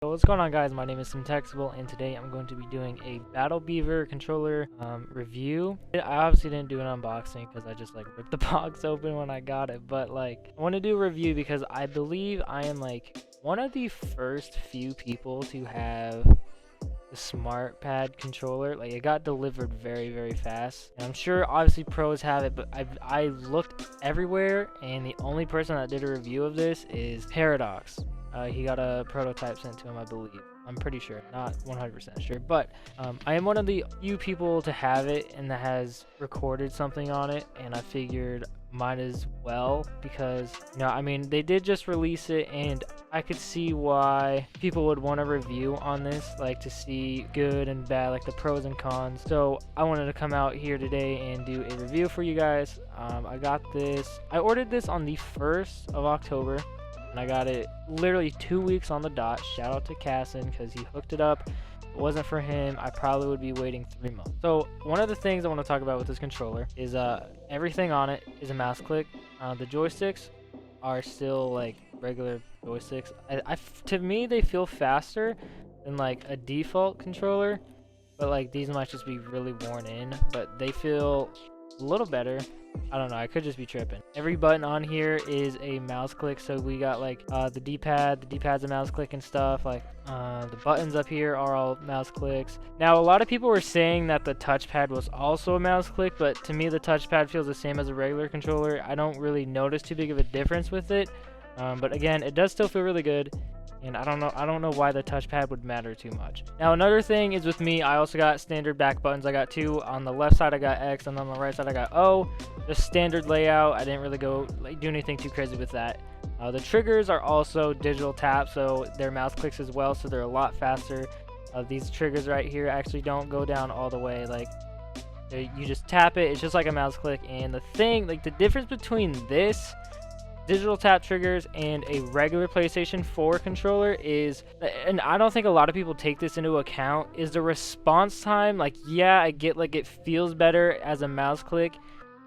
So what's going on, guys? My name is Semtexable, and today I'm going to be doing a Battle Beaver controller review. I obviously didn't do an unboxing because I just ripped the box open when I got it, but I want to do a review because I believe I am one of the first few people to have the Touchpad controller. It got delivered very fast, and I'm sure obviously pros have it, but I looked everywhere, and the only person that did a review of this is Paradox. He got a prototype sent to him, I believe. I'm pretty sure, not 100% sure, but I am one of the few people to have it and that has recorded something on it, and I figured might as well because, they did just release it, and I could see why people would want a review on this, to see good and bad, the pros and cons. So I wanted to come out here today and do a review for you guys. I got this. I ordered this on the 1st of October. And I got it literally 2 weeks on the dot. Shout out to Casson because he hooked it up. If it wasn't for him, I probably would be waiting 3 months. So one of the things I want to talk about with this controller is everything on it is a mouse click. The joysticks are still regular joysticks. To me, they feel faster than a default controller, but these might just be really worn in. But they feel a little better. I don't know, I could just be tripping. Every button on here is a mouse click, so we got the D-pad's a mouse click and stuff. The buttons up here are all mouse clicks. Now a lot of people were saying that the touchpad was also a mouse click, but to me the touchpad feels the same as a regular controller. I don't really notice too big of a difference with it, but again, it does still feel really good. And I don't know why the touchpad would matter too much. Now another thing is with me, I also got standard back buttons. I got 2. On the left side I got X, and on the right side I got O. Just standard layout. I didn't really go do anything too crazy with that. The triggers are also digital tap, so they're mouse clicks as well, so they're a lot faster. These triggers right here actually don't go down all the way. You just tap it. It's just like a mouse click. And the thing, the difference between this digital tap triggers and a regular PlayStation 4 controller is, and I don't think a lot of people take this into account, is the response time. Yeah, I get it feels better as a mouse click,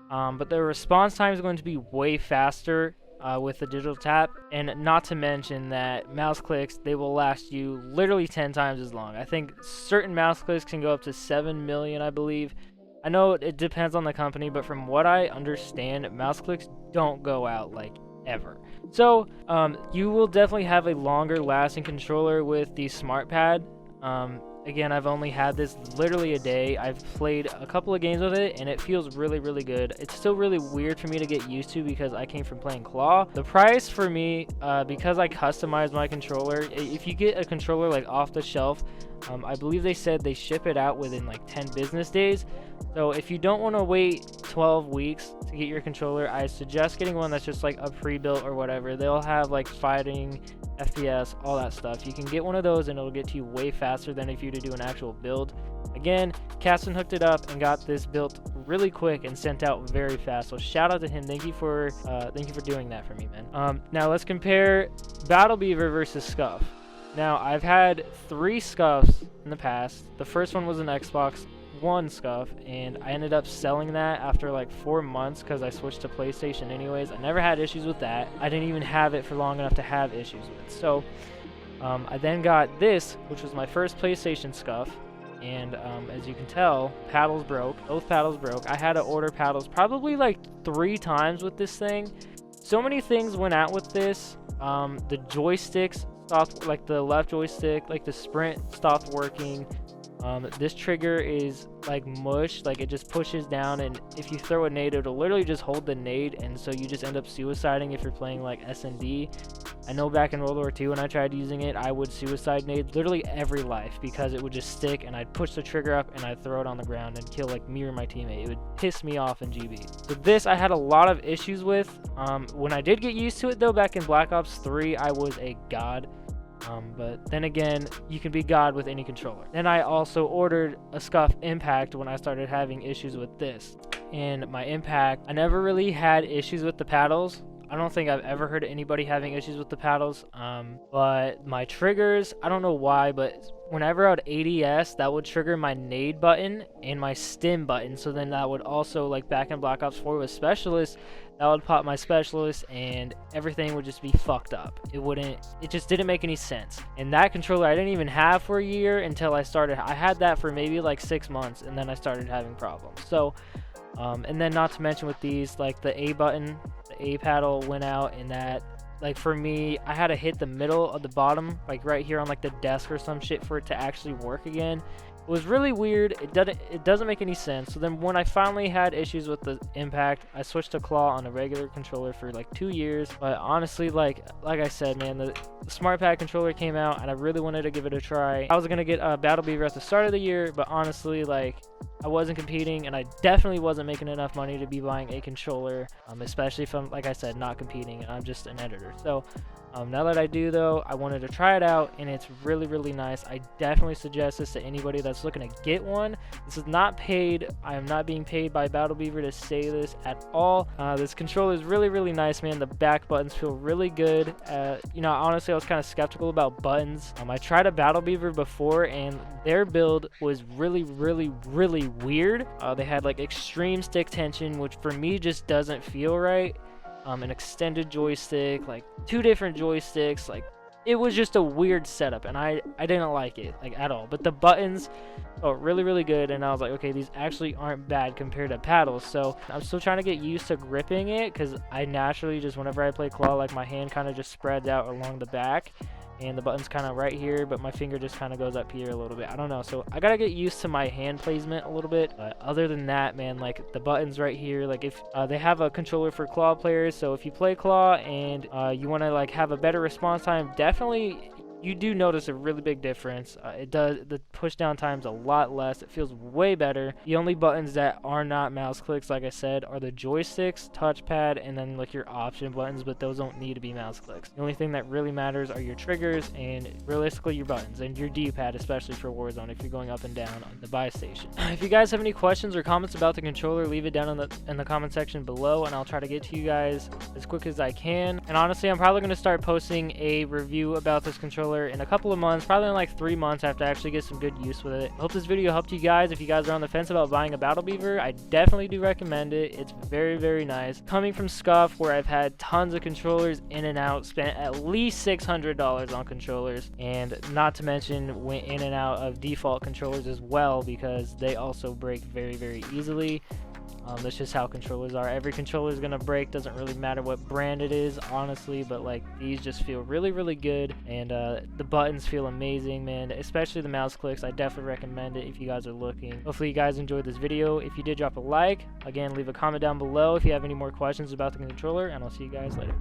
but the response time is going to be way faster with the digital tap, and not to mention that mouse clicks, they will last you literally 10 times as long. I think certain mouse clicks can go up to 7 million, I believe. I know it depends on the company, but from what I understand, mouse clicks don't go out ever. So you will definitely have a longer lasting controller with the Touchpad. Again, I've only had this literally a day. I've played a couple of games with it, and it feels really good. It's still really weird for me to get used to because I came from playing claw. The price for me, because I customized my controller, if you get a controller off the shelf, I believe they said they ship it out within 10 business days. So if you don't want to wait 12 weeks to get your controller, I suggest getting one that's just a pre-built or whatever. They'll have fighting, FPS, all that stuff. You can get one of those and it'll get to you way faster than if you were to do an actual build. Again, Casson hooked it up and got this built really quick and sent out very fast. So shout out to him. Thank you for doing that for me, man. Now let's compare Battle Beaver versus Scuff. Now I've had 3 Scuffs in the past. The first one was an Xbox One Scuff, and I ended up selling that after 4 months because I switched to PlayStation anyways. I never had issues with that. I didn't even have it for long enough to have issues with. So I then got this, which was my first PlayStation Scuff, and as you can tell, paddles broke. Both paddles broke. I had to order paddles probably 3 times with this thing. So many things went out with this. The joysticks stopped, the left joystick, the sprint stopped working. This trigger is mush, it just pushes down, and if you throw a nade, it'll literally just hold the nade, and so you just end up suiciding if you're playing S&D. I know back in World War II when I tried using it, I would suicide nade literally every life because it would just stick, and I'd push the trigger up and I'd throw it on the ground and kill me or my teammate. It would piss me off in GB. So this I had a lot of issues with. When I did get used to it though, back in Black Ops 3, I was a god. But then again, you can be God with any controller. Then I also ordered a Scuff Impact when I started having issues with this. And my Impact, I never really had issues with the paddles. I don't think I've ever heard of anybody having issues with the paddles. But my triggers, I don't know why, but whenever I would ADS, that would trigger my nade button and my stim button. So then that would also, like back in Black Ops 4 with Specialist, that would pop my Specialist and everything would just be fucked up. It just didn't make any sense. And that controller I didn't even have for a year until I had that for maybe like 6 months, and then I started having problems. So and then not to mention with these, like the A button, the A paddle went out, and that, like for me, I had to hit the middle of the bottom, like right here on like the desk or some shit for it to actually work again. It was really weird. It doesn't make any sense. So then when I finally had issues with the impact, I switched to claw on a regular controller for like 2 years. But honestly, like I said, man, the SmartPad controller came out and I really wanted to give it a try. I was gonna get a Battle Beaver at the start of the year, but honestly, like, I wasn't competing, and I definitely wasn't making enough money to be buying a controller, especially if I'm, like I said, not competing and I'm just an editor. So now that I do, though, I wanted to try it out, and it's really, really nice. I definitely suggest this to anybody that's looking to get one. This is not paid. I am not being paid by Battle Beaver to say this at all. This controller is really, really nice, man. The back buttons feel really good. You know, honestly, I was kind of skeptical about buttons. I tried a Battle Beaver before, and their build was really, really, really weird. They had like extreme stick tension, which for me just doesn't feel right. An extended joystick, like 2 different joysticks, like it was just a weird setup, and I didn't like it, like, at all. But the buttons felt really, really good, and I was like, okay, these actually aren't bad compared to paddles. So I'm still trying to get used to gripping it, because I naturally just, whenever I play claw, like my hand kind of just spreads out along the back, and the button's kind of right here, but my finger just kind of goes up here a little bit. I don't know, so I gotta get used to my hand placement a little bit. But other than that, man, like the buttons right here, like if they have a controller for claw players, so if you play claw and you want to like have a better response time, definitely you do notice a really big difference. The push down time's a lot less. It feels way better. The only buttons that are not mouse clicks, like I said, are the joysticks, touchpad, and then like your option buttons, but those don't need to be mouse clicks. The only thing that really matters are your triggers and realistically your buttons and your D-pad, especially for Warzone if you're going up and down on the buy station. If you guys have any questions or comments about the controller, leave it down in the comment section below, and I'll try to get to you guys as quick as I can. And honestly, I'm probably going to start posting a review about this controller in a couple of months, probably in like 3 months after I actually get some good use with it. I hope this video helped you guys. If you guys are on the fence about buying a Battle Beaver, I definitely do recommend it. It's very, very nice. Coming from Scuff, where I've had tons of controllers in and out, spent at least $600 on controllers, and not to mention went in and out of default controllers as well, because they also break very, very easily. That's just how controllers are. Every controller is gonna break, doesn't really matter what brand it is, honestly, but like these just feel really, really good, and the buttons feel amazing, man, especially the mouse clicks. I definitely recommend it if you guys are looking. Hopefully you guys enjoyed this video. If you did, drop a like. Again, leave a comment down below if you have any more questions about the controller, and I'll see you guys later.